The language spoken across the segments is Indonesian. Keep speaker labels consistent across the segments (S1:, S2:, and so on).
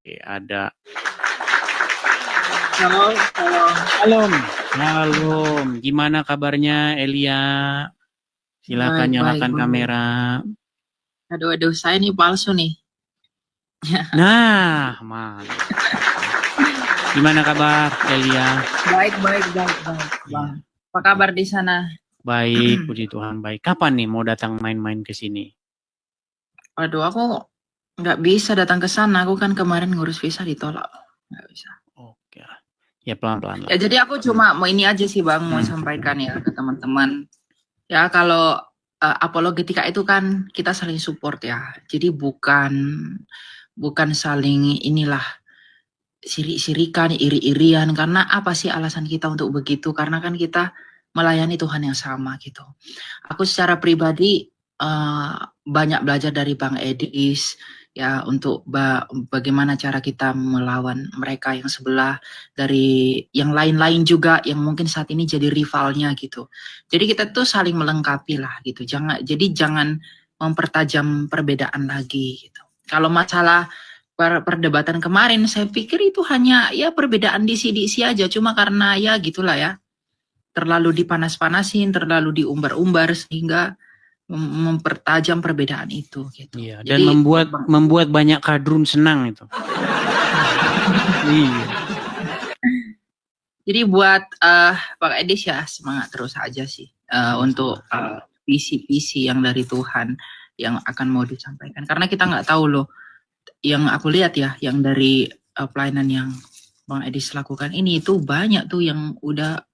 S1: Oke, ada
S2: Halo, halo.
S1: Shalom. Shalom. Gimana kabarnya Elia? Silakan
S2: Baik, baik,
S1: nyalakan
S2: baik.
S1: kamera.
S2: Aduh, saya nih palsu nih.
S1: Nah, mantap. Gimana kabar Elia?
S2: Baik, baik, baik, baik, Bang.
S1: Iya.
S2: Apa kabar di sana?
S1: Baik, puji Tuhan baik. Kapan nih mau datang main-main ke sini?
S2: Waduh, aku nggak bisa datang ke sana. Aku kan kemarin ngurus visa ditolak. Nggak bisa.
S1: Oke. Ya pelan-pelan lah.
S2: Ya, jadi aku cuma mau ini aja sih, Bang, mau sampaikan ya ke teman-teman. Ya, kalau apologetika itu kan kita saling support ya. Jadi bukan saling inilah sirik-sirikan, iri-irian, karena apa sih alasan kita untuk begitu? Karena kan kita melayani Tuhan yang sama gitu. Aku secara pribadi banyak belajar dari Bang Edis ya untuk bagaimana cara kita melawan mereka yang sebelah, dari yang lain-lain juga yang mungkin saat ini jadi rivalnya gitu. Jadi kita tuh saling melengkapi lah gitu. Jangan mempertajam perbedaan lagi gitu. Kalau masalah perdebatan kemarin, saya pikir itu hanya ya perbedaan disi-disi aja, cuma karena ya gitulah ya, terlalu dipanas-panasin, terlalu diumbar-umbar sehingga mempertajam perbedaan itu gitu.
S1: Iya, dan
S2: Jadi
S1: membuat banyak kadrun senang itu. Iya.
S2: Jadi buat Bang Edis ya semangat terus aja sih untuk visi-visi yang dari Tuhan yang akan mau disampaikan. Karena kita nggak tahu loh, yang aku lihat ya, yang dari pelayanan yang Bang Edis lakukan ini itu banyak tuh yang udah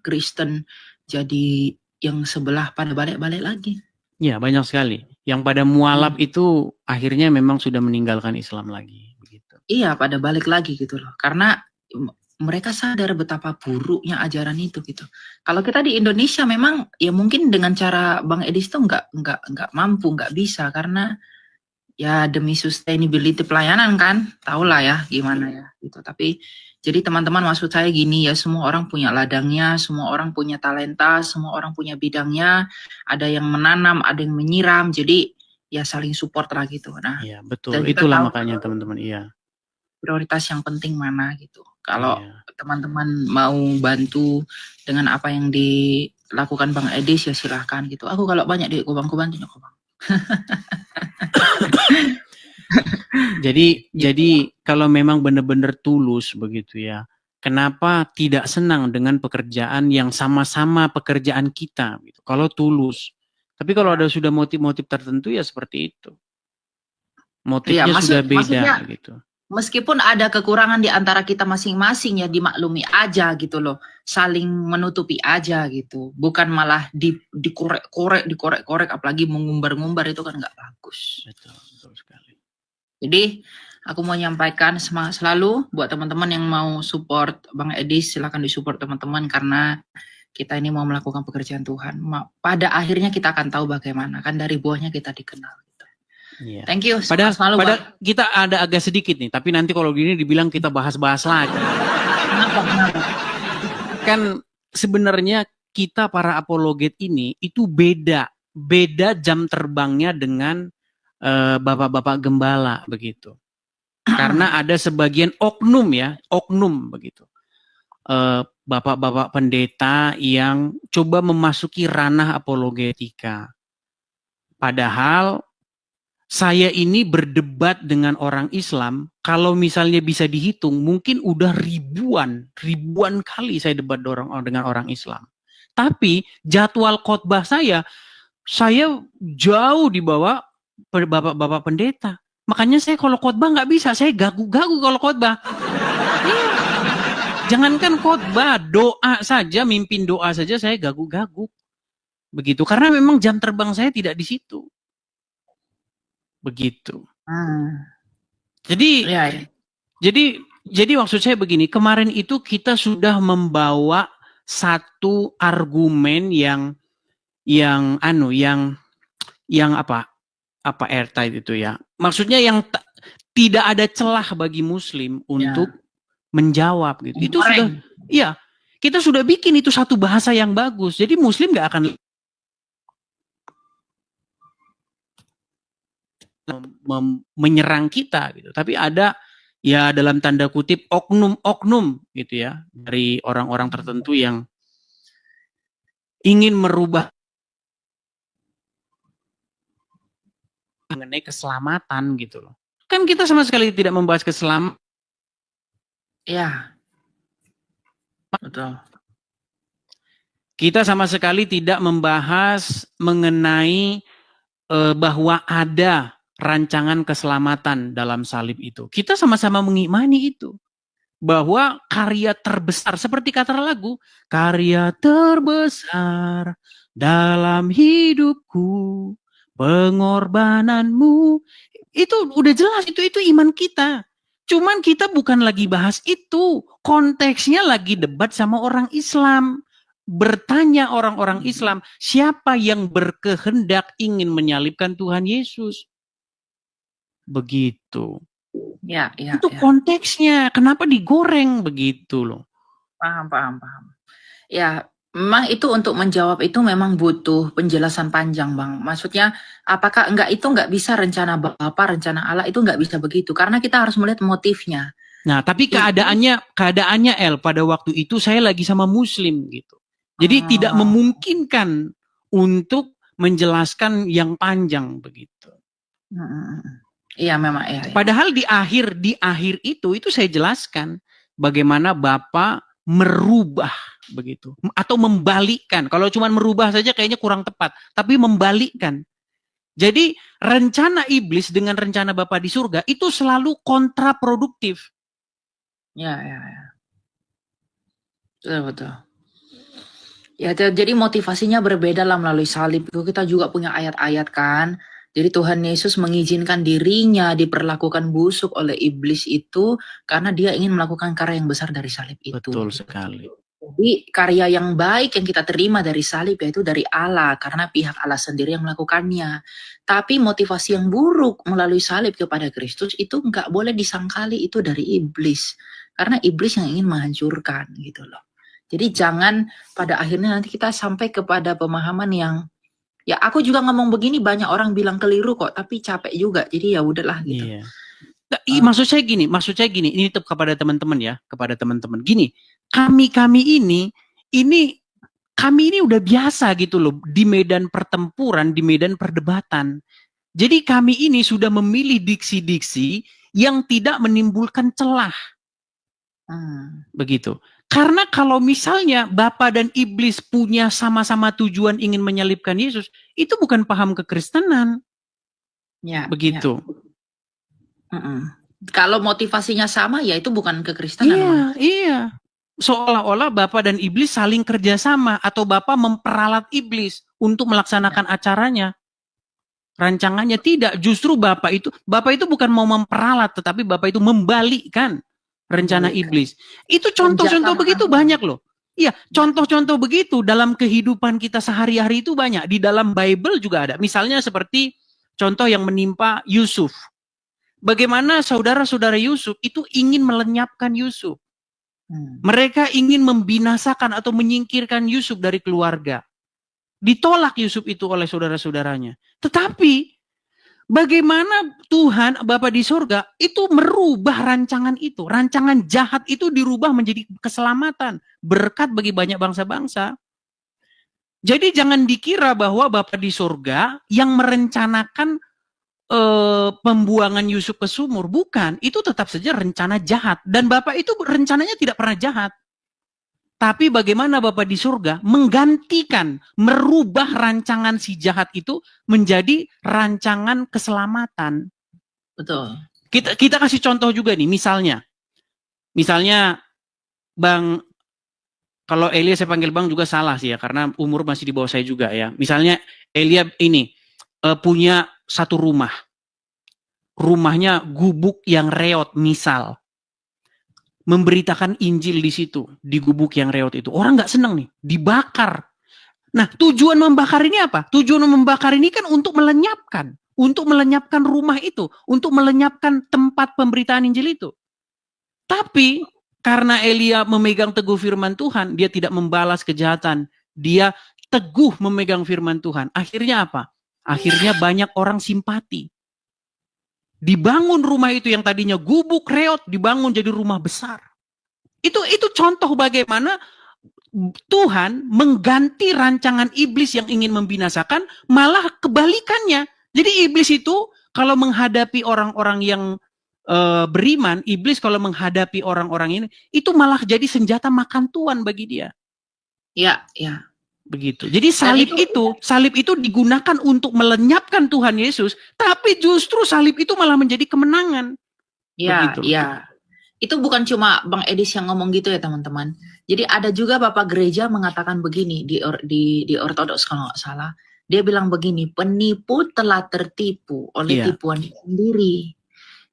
S2: Kristen jadi yang sebelah pada balik-balik lagi.
S1: Ya, banyak sekali. Yang pada mualaf itu akhirnya memang sudah meninggalkan Islam lagi. Begitu.
S2: Iya, pada balik lagi gitu loh. Karena mereka sadar betapa buruknya ajaran itu gitu. Kalau kita di Indonesia memang ya mungkin dengan cara Bang Edis tuh nggak mampu, nggak bisa karena ya demi sustainability pelayanan kan, tahulah ya gimana ya gitu. Tapi jadi teman-teman, maksud saya gini ya, semua orang punya ladangnya, semua orang punya talenta, semua orang punya bidangnya. Ada yang menanam, ada yang menyiram. Jadi ya saling support lah gitu. Nah,
S1: iya, betul.
S2: dan kita
S1: Itulah
S2: tahu
S1: makanya teman-teman, iya.
S2: prioritas yang penting mana gitu. Kalau
S1: Iya.
S2: teman-teman mau bantu dengan apa yang dilakukan Bang Edis ya silahkan gitu. Aku kalau banyak duit aku bantu nyokap Bang.
S1: Jadi kalau memang benar-benar tulus begitu ya, kenapa tidak senang dengan pekerjaan yang sama-sama pekerjaan kita gitu. Kalau tulus. Tapi kalau ada sudah motif-motif tertentu ya seperti itu. Motifnya sudah beda gitu.
S2: Meskipun ada kekurangan di antara kita masing-masing ya dimaklumi aja gitu loh. Saling menutupi aja gitu. Bukan malah dikorek-korek apalagi mengumbar-ngumbar, itu kan nggak bagus.
S1: Betul sekali.
S2: Jadi aku mau nyampaikan semangat selalu buat teman-teman yang mau support Bang Edis, silakan disupport teman-teman karena kita ini mau melakukan pekerjaan Tuhan. Pada akhirnya kita akan tahu bagaimana, kan dari buahnya kita dikenal.
S1: Iya.
S2: Thank you.
S1: Padahal kita ada agak sedikit nih, tapi nanti kalau gini dibilang kita bahas-bahas lagi.
S2: Kenapa?
S1: Kan sebenarnya kita para apologet ini itu beda jam terbangnya dengan bapak-bapak gembala begitu. Karena ada sebagian oknum begitu. Bapak-bapak pendeta yang coba memasuki ranah apologetika. Padahal saya ini berdebat dengan orang Islam, kalau misalnya bisa dihitung, mungkin udah ribuan kali saya debat dengan orang Islam. Tapi jadwal khotbah saya jauh di bawah bapak-bapak pendeta. Makanya saya kalau khotbah nggak bisa, saya gagu-gagu kalau khotbah. Jangankan khotbah, doa saja, mimpin doa saja saya gagu-gagu. Begitu, karena memang jam terbang saya tidak di situ. Begitu. Jadi maksud saya begini, kemarin itu kita sudah membawa satu argumen yang airtight itu ya. Maksudnya yang tidak ada celah bagi Muslim untuk menjawab gitu. Itu sudah, iya, kita sudah bikin itu satu bahasa yang bagus. Jadi Muslim nggak akan menyerang kita gitu. Tapi ada ya dalam tanda kutip oknum-oknum gitu ya dari orang-orang tertentu yang ingin merubah mengenai keselamatan gitu loh. Kan kita sama sekali tidak membahas keselamatan.
S2: Ya, betul.
S1: Kita sama sekali tidak membahas mengenai bahwa ada rancangan keselamatan dalam salib itu. Kita sama-sama mengimani itu. Bahwa karya terbesar, seperti kata lagu, karya terbesar dalam hidupku, pengorbananmu, itu udah jelas, itu iman kita. Cuman kita bukan lagi bahas itu, konteksnya lagi debat sama orang Islam. Bertanya orang-orang Islam, siapa yang berkehendak ingin menyalibkan Tuhan Yesus? Begitu.
S2: Ya,
S1: Itu konteksnya, kenapa digoreng begitu loh.
S2: Paham. Ya, memang itu untuk menjawab itu memang butuh penjelasan panjang, Bang. Maksudnya, apakah itu nggak bisa rencana Bapa, rencana Allah, itu nggak bisa begitu. Karena kita harus melihat motifnya.
S1: Nah, tapi keadaannya El, pada waktu itu saya lagi sama Muslim gitu. Jadi tidak memungkinkan untuk menjelaskan yang panjang begitu.
S2: Iya, memang ya.
S1: Padahal di akhir itu saya jelaskan bagaimana Bapak merubah begitu atau membalikkan. Kalau cuma merubah saja kayaknya kurang tepat, tapi membalikkan. Jadi rencana iblis dengan rencana Bapa di surga itu selalu kontraproduktif.
S2: Ya. Betul. Ya, jadi motivasinya berbeda lah melalui salib. Itu kita juga punya ayat-ayat kan. Jadi Tuhan Yesus mengizinkan dirinya diperlakukan busuk oleh iblis itu karena dia ingin melakukan karya yang besar dari salib itu.
S1: Betul sekali.
S2: Jadi karya yang baik yang kita terima dari salib yaitu dari Allah karena pihak Allah sendiri yang melakukannya. Tapi motivasi yang buruk melalui salib kepada Kristus itu nggak boleh disangkali itu dari iblis. Karena iblis yang ingin menghancurkan gitu loh. Jadi jangan pada akhirnya nanti kita sampai kepada pemahaman yang ya aku juga ngomong begini banyak orang bilang keliru kok tapi capek juga. Jadi ya udahlah gitu.
S1: Iya. Maksud saya gini, ini tetap kepada teman-teman ya, kepada teman-teman. Gini, kami ini udah biasa gitu loh di medan pertempuran, di medan perdebatan. Jadi kami ini sudah memilih diksi-diksi yang tidak menimbulkan celah. Begitu. Karena kalau misalnya Bapa dan Iblis punya sama-sama tujuan ingin menyalibkan Yesus, itu bukan paham kekristenan.
S2: Ya,
S1: begitu.
S2: Ya. Kalau motivasinya sama, ya itu bukan kekristenan.
S1: Iya. Seolah-olah Bapa dan Iblis saling kerjasama atau Bapa memperalat Iblis untuk melaksanakan acaranya. Rancangannya tidak, justru Bapak itu bukan mau memperalat, tetapi Bapak itu membalikkan rencana iblis. Itu contoh-contoh begitu banyak loh. Iya, contoh-contoh begitu dalam kehidupan kita sehari-hari itu banyak. Di dalam Bible juga ada. Misalnya seperti contoh yang menimpa Yusuf. Bagaimana saudara-saudara Yusuf itu ingin melenyapkan Yusuf. Mereka ingin membinasakan atau menyingkirkan Yusuf dari keluarga. Ditolak Yusuf itu oleh saudara-saudaranya. Tetapi bagaimana Tuhan Bapa di surga itu merubah rancangan itu. Rancangan jahat itu dirubah menjadi keselamatan. Berkat bagi banyak bangsa-bangsa. Jadi jangan dikira bahwa Bapa di surga yang merencanakan pembuangan Yusuf ke sumur. Bukan. Itu tetap saja rencana jahat. Dan Bapak itu rencananya tidak pernah jahat. Tapi bagaimana Bapa di surga menggantikan, merubah rancangan si jahat itu menjadi rancangan keselamatan.
S2: Betul.
S1: Kita kasih contoh juga nih, misalnya Bang, kalau Elia saya panggil Bang juga salah sih ya, karena umur masih di bawah saya juga ya. Misalnya Elia ini punya satu rumah, rumahnya gubuk yang reot misal. Memberitakan Injil di situ, di gubuk yang reot itu. Orang nggak seneng nih, dibakar. Nah, tujuan membakar ini apa? Tujuan membakar ini kan untuk melenyapkan rumah itu, untuk melenyapkan tempat pemberitaan Injil itu. Tapi karena Elia memegang teguh firman Tuhan, dia tidak membalas kejahatan. Dia teguh memegang firman Tuhan. Akhirnya apa? Akhirnya banyak orang simpati. Dibangun rumah itu yang tadinya gubuk reot, dibangun jadi rumah besar. Itu contoh bagaimana Tuhan mengganti rancangan iblis yang ingin membinasakan, malah kebalikannya. Jadi iblis itu kalau menghadapi orang-orang yang beriman, iblis kalau menghadapi orang-orang ini, itu malah jadi senjata makan tuan bagi dia.
S2: Ya, ya.
S1: Begitu. Jadi salib itu digunakan untuk melenyapkan Tuhan Yesus, tapi justru salib itu malah menjadi kemenangan.
S2: Ya,
S1: Begitu.
S2: ya. Itu bukan cuma Bang Edis yang ngomong gitu ya teman-teman. Jadi ada juga Bapak Gereja mengatakan begini di Ortodoks kalau nggak salah. Dia bilang begini, penipu telah tertipu oleh tipuan sendiri.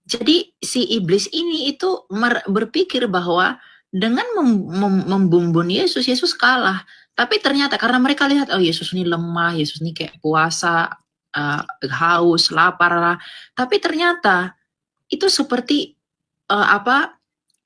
S2: Jadi si iblis ini itu berpikir bahwa dengan membumbun Yesus, Yesus kalah. Tapi ternyata karena mereka lihat, oh Yesus ini lemah, Yesus ini kayak puasa, haus, lapar lah. Tapi ternyata itu seperti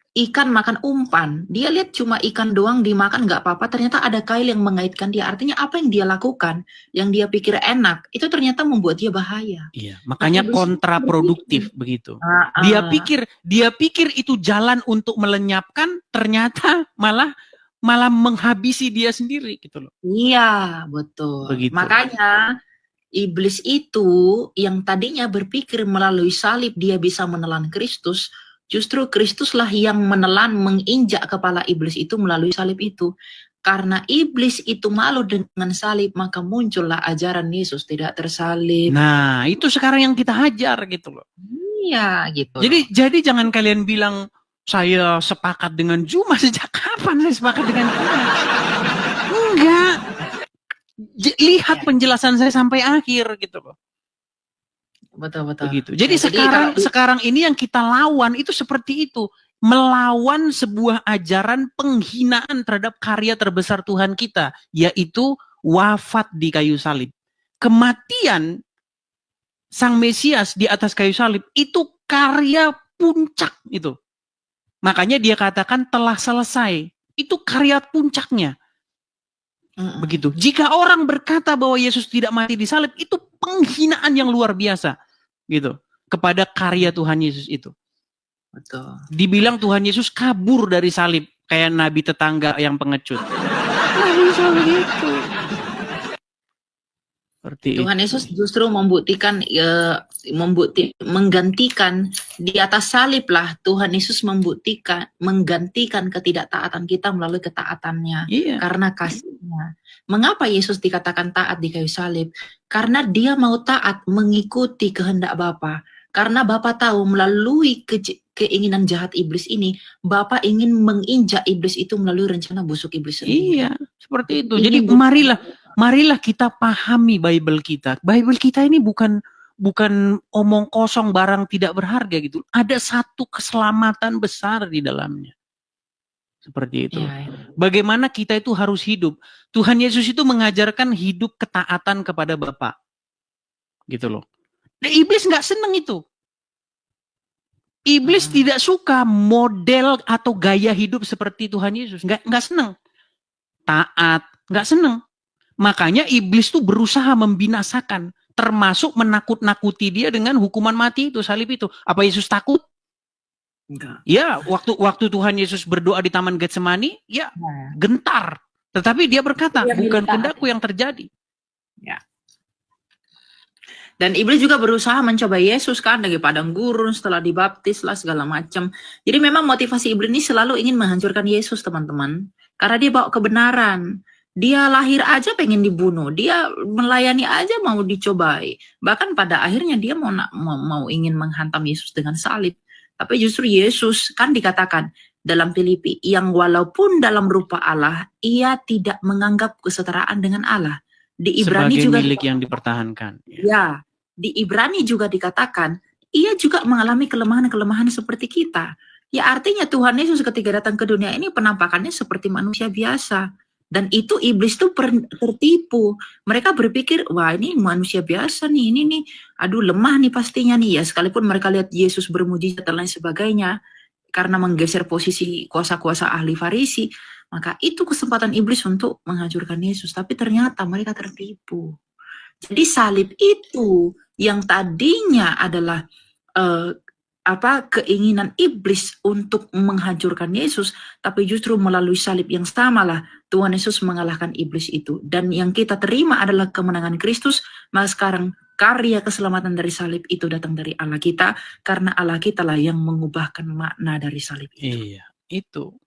S2: ikan makan umpan. Dia lihat cuma ikan doang dimakan nggak apa-apa. Ternyata ada kail yang mengaitkan dia. Artinya apa yang dia lakukan, yang dia pikir enak, itu ternyata membuat dia bahaya.
S1: Iya, makanya kontraproduktif begitu. Dia pikir itu jalan untuk melenyapkan, ternyata malah menghabisi dia sendiri gitu loh.
S2: Iya, betul.
S1: Begitu.
S2: Makanya iblis itu yang tadinya berpikir melalui salib dia bisa menelan Kristus, justru Kristuslah yang menelan, menginjak kepala iblis itu melalui salib itu. Karena iblis itu malu dengan salib, maka muncullah ajaran Yesus tidak tersalib.
S1: Nah, itu sekarang yang kita hajar gitu loh.
S2: Iya, gitu.
S1: Jadi jangan kalian bilang saya sepakat dengan Juma. Sejak kapan saya sepakat dengan Juma? Enggak. Lihat penjelasan saya sampai akhir gitu loh.
S2: Betul.
S1: Begitu. Jadi sekarang ini yang kita lawan itu seperti itu. Melawan sebuah ajaran penghinaan terhadap karya terbesar Tuhan kita, yaitu wafat di kayu salib. Kematian Sang Mesias di atas kayu salib itu karya puncak itu. Makanya dia katakan telah selesai. Itu karya puncaknya. Begitu. Jika orang berkata bahwa Yesus tidak mati di salib, itu penghinaan yang luar biasa. Gitu. Kepada karya Tuhan Yesus itu.
S2: Betul.
S1: Dibilang Tuhan Yesus kabur dari salib. Kayak nabi tetangga yang pengecut. Nggak bisa begitu.
S2: Tuhan Yesus justru menggantikan di atas salib lah. Tuhan Yesus menggantikan ketidaktaatan kita melalui ketaatannya. Karena kasihnya. Mengapa Yesus dikatakan taat di kayu salib? Karena dia mau taat mengikuti kehendak Bapa. Karena Bapa tahu melalui keinginan jahat iblis ini, Bapa ingin menginjak iblis itu melalui rencana busuk iblis sendiri.
S1: Iya, seperti itu. Jadi marilah kita pahami Bible kita. Bible kita ini bukan omong kosong barang tidak berharga gitu. Ada satu keselamatan besar di dalamnya. Seperti itu. Bagaimana kita itu harus hidup. Tuhan Yesus itu mengajarkan hidup ketaatan kepada Bapa. Gitu loh. Dan iblis nggak seneng itu. Iblis tidak suka model atau gaya hidup seperti Tuhan Yesus. Nggak seneng. Taat, nggak seneng. Makanya iblis tuh berusaha membinasakan, termasuk menakut-nakuti dia dengan hukuman mati itu, salib itu. Apa Yesus takut?
S2: Enggak.
S1: Ya, waktu Tuhan Yesus berdoa di Taman Getsemani, ya gentar. Tetapi dia berkata, bukan kehendakku yang terjadi.
S2: Ya. Dan iblis juga berusaha mencoba Yesus kan dari padang gurun setelah dibaptis lah segala macam. Jadi memang motivasi iblis ini selalu ingin menghancurkan Yesus teman-teman. Karena dia bawa kebenaran. Dia lahir aja pengen dibunuh. Dia melayani aja mau dicobai. Bahkan pada akhirnya dia mau ingin menghantam Yesus dengan salib. Tapi justru Yesus kan dikatakan dalam Filipi yang walaupun dalam rupa Allah, ia tidak menganggap kesetaraan dengan Allah. Di Ibrani
S1: sebagai
S2: juga
S1: milik yang dipertahankan.
S2: Ya, di Ibrani juga dikatakan, ia juga mengalami kelemahan-kelemahan seperti kita. Ya artinya Tuhan Yesus ketika datang ke dunia ini penampakannya seperti manusia biasa. Dan itu iblis tuh tertipu. Mereka berpikir, wah ini manusia biasa nih, ini nih, aduh lemah nih pastinya nih. Ya sekalipun mereka lihat Yesus bermujizat dan lain sebagainya, karena menggeser posisi kuasa-kuasa ahli Farisi, maka itu kesempatan iblis untuk menghancurkan Yesus. Tapi ternyata mereka tertipu. Jadi salib itu yang tadinya adalah eh, keinginan iblis untuk menghancurkan Yesus, tapi justru melalui salib yang samalah Tuhan Yesus mengalahkan iblis itu. Dan yang kita terima adalah kemenangan Kristus, maka sekarang karya keselamatan dari salib itu datang dari Allah kita, karena Allah kita lah yang mengubahkan makna dari salib itu.
S1: Iya, itu.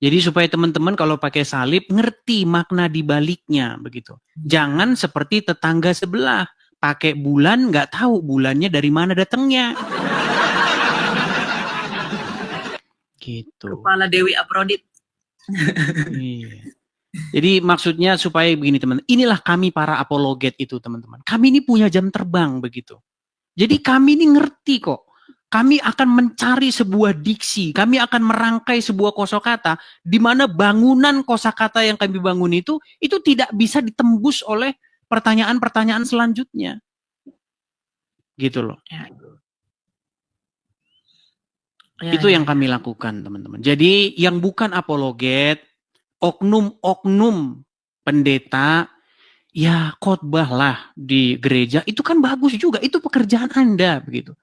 S1: Jadi supaya teman-teman kalau pakai salib ngerti makna di baliknya begitu. Jangan seperti tetangga sebelah pakai bulan nggak tahu bulannya dari mana datangnya. Gitu.
S2: Kepala Dewi Aprodit.
S1: Iya. Jadi maksudnya supaya begini teman, inilah kami para apologet itu teman-teman. Kami ini punya jam terbang begitu. Jadi kami ini ngerti kok. Kami akan mencari sebuah diksi, kami akan merangkai sebuah kosakata di mana bangunan kosakata yang kami bangun itu tidak bisa ditembus oleh pertanyaan-pertanyaan selanjutnya. Gitu loh. Itu yang kami lakukan, teman-teman. Jadi yang bukan apologet, oknum-oknum pendeta, ya khotbahlah di gereja, itu kan bagus juga, itu pekerjaan Anda begitu.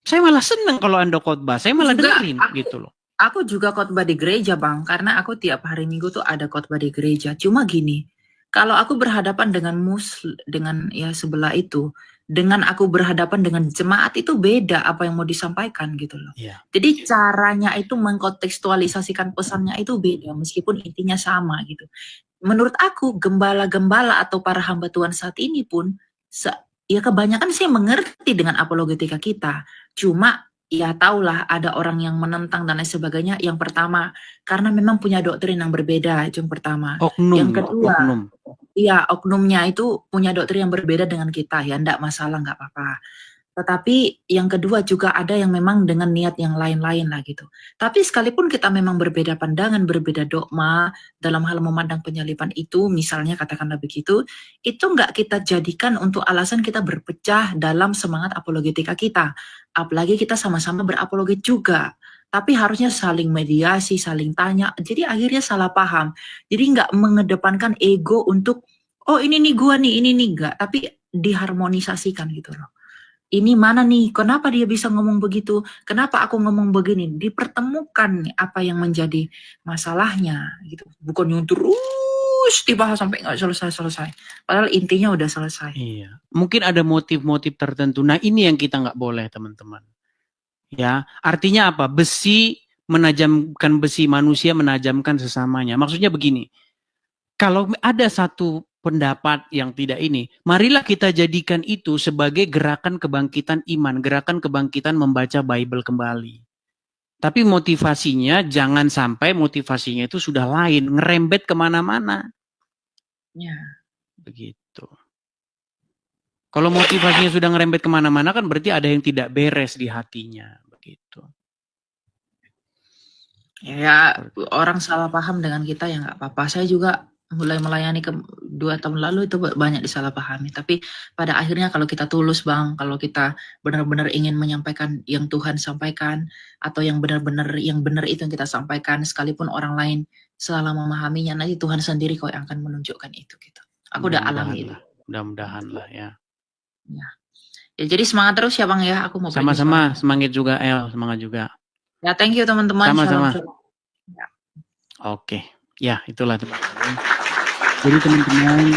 S1: Saya malah senang kalau Anda khotbah, saya malah dengerin gitu loh.
S2: Aku juga khotbah di gereja, Bang, karena aku tiap hari Minggu tuh ada khotbah di gereja. Cuma gini, kalau aku berhadapan dengan dengan ya sebelah itu, dengan aku berhadapan dengan jemaat itu beda apa yang mau disampaikan gitu loh.
S1: Yeah.
S2: Jadi caranya itu mengkontekstualisasikan pesannya itu beda, meskipun intinya sama gitu. Menurut aku gembala-gembala atau para hamba Tuhan saat ini pun ya kebanyakan sih mengerti dengan apologetika kita. Cuma ya tahulah ada orang yang menentang dan lain sebagainya. Yang pertama, karena memang punya doktrin yang berbeda, itu yang pertama.
S1: Oknum,
S2: yang kedua,
S1: oknum.
S2: Iya, oknumnya itu punya doktrin yang berbeda dengan kita, ya enggak masalah, enggak apa-apa. Tetapi yang kedua juga ada yang memang dengan niat yang lain-lain lah gitu. Tapi sekalipun kita memang berbeda pandangan, berbeda dogma dalam hal memandang penyaliban itu, misalnya katakanlah begitu, itu enggak kita jadikan untuk alasan kita berpecah dalam semangat apologetika kita. Apalagi kita sama-sama berapologet juga. Tapi harusnya saling mediasi, saling tanya. Jadi akhirnya salah paham. Jadi enggak mengedepankan ego untuk, oh ini nih gua nih, ini nih enggak. Tapi diharmonisasikan gitu loh. Ini mana nih, kenapa dia bisa ngomong begitu, kenapa aku ngomong begini, dipertemukan nih apa yang menjadi masalahnya gitu, bukan yang terus dibahas sampai nggak selesai-selesai, padahal intinya udah selesai.
S1: Iya, mungkin ada motif-motif tertentu, nah ini yang kita nggak boleh teman-teman. Ya, artinya apa? Besi menajamkan besi, manusia menajamkan sesamanya, maksudnya begini, kalau ada satu pendapat yang tidak ini, marilah kita jadikan itu sebagai gerakan kebangkitan iman, gerakan kebangkitan membaca Bible kembali. Tapi motivasinya jangan sampai motivasinya itu sudah lain, ngerembet kemana-mana.
S2: Ya.
S1: Begitu. Kalau motivasinya sudah ngerembet kemana-mana kan berarti ada yang tidak beres di hatinya. Begitu.
S2: Ya, orang salah paham dengan kita ya nggak apa-apa. Saya juga mulai melayani 2 tahun lalu itu banyak disalahpahami. Tapi pada akhirnya kalau kita tulus, Bang, kalau kita benar-benar ingin menyampaikan yang Tuhan sampaikan, atau yang benar-benar yang benar itu yang kita sampaikan, sekalipun orang lain salah memahaminya, nanti Tuhan sendiri kok yang akan menunjukkan itu gitu. Aku udah alami itu.
S1: Mudah-mudahan lah ya.
S2: Ya, jadi semangat terus ya Bang ya. Aku mau
S1: sama-sama, semangat juga El, semangat juga.
S2: Ya, thank you teman-teman.
S1: Sama-sama.
S2: Ya.
S1: Oke, ya itulah teman-teman. Jadi teman-teman